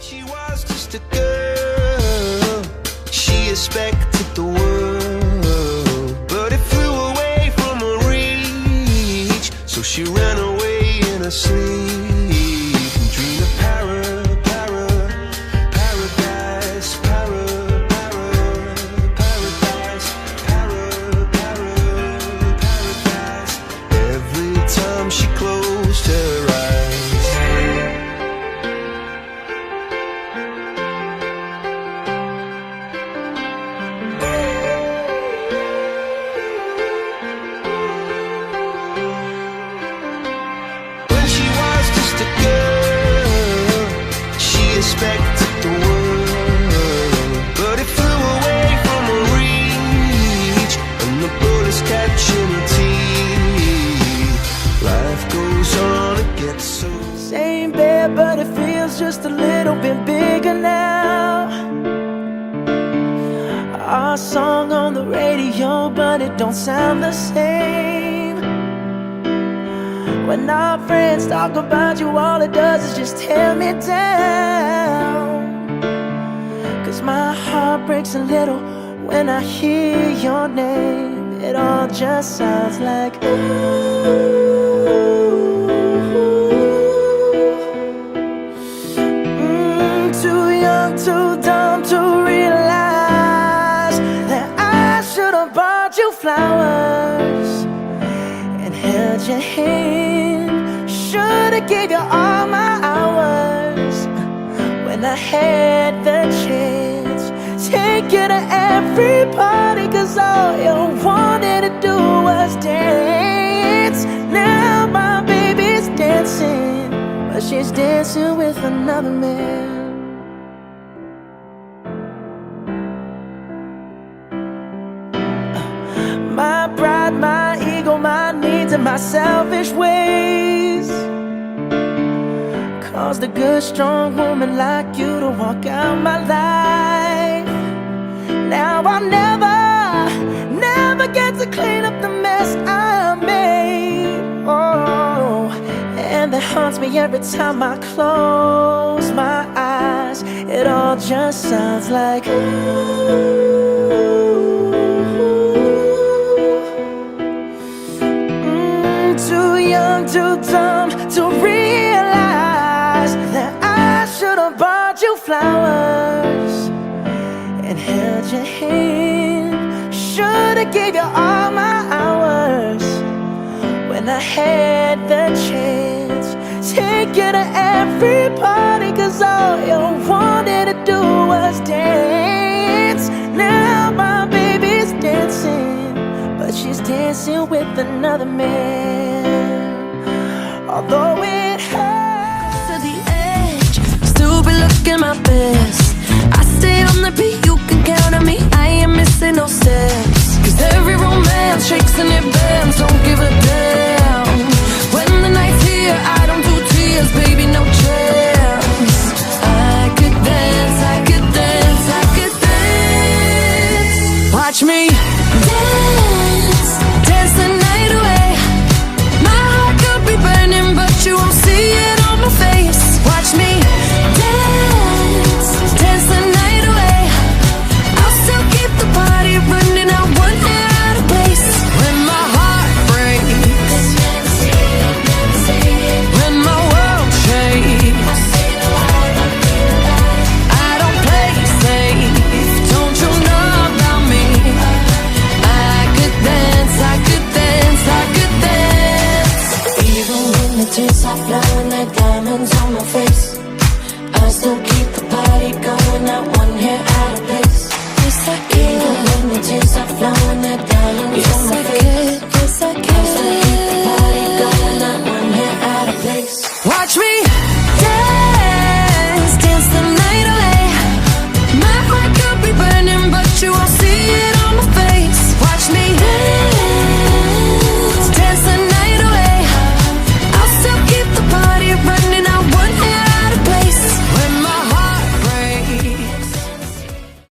she was just a girl, she expected the world, but it flew away from her reach. So she ran away in her sleep and dreamed of paradise, paradise. Every time she closed her eyes. Expected the world, but it flew away from her reach, and the bullets catching her teeth. Life goes on, it gets so same bed, but it feels just a little bit bigger now. Our song on the radio, but it don't sound the same. When our friends talk about you, all it does is just tear me down. 'Cause my heart breaks a little when I hear your name. It all just sounds like ooh. Too young, too dumb to realize that I should have bought you flowers and held your hand. Should've gave you all my hours when I had the chance. Take you to every party, 'cause all you wanted to do was dance. Now my baby's dancing, but she's dancing with another man. My pride, my ego, my needs, and my selfish ways caused a good, strong woman like you to walk out my life. Now I'll never get to clean up the mess I made. Oh, and that haunts me every time I close my eyes. It all just sounds like ooh. Too young, too dumb to realize that I should have bought you flowers and held your hand. Should've gave you all my hours when I had the chance. Take you to every party, 'cause all you wanted to do was dance. Now my baby's dancing, but she's dancing with another man. Although it hurts to the edge, still be looking my best. I stay on the beat, you can count on me, I ain't missing no steps. 'Cause every romance shakes and it bends, don't give a damn. When the night's here, I don't do tears, baby, no chance. I could dance, I could dance, I could dance. Watch me dance, dance the night away. My heart could be burning, but you won't see it on my face. Watch me dance, dance the night away. I'll still keep the party running, I won't get out of place. When my heart breaks, when my world shakes, I don't play safe, don't you know about me? I could dance, I could dance, I could dance. Even when the tears stop flowing like diamonds on my face, I still keep the party going, not one hair out of place. Yes, I can. Even when the tears stop flowing like diamonds on my face, yes, I can.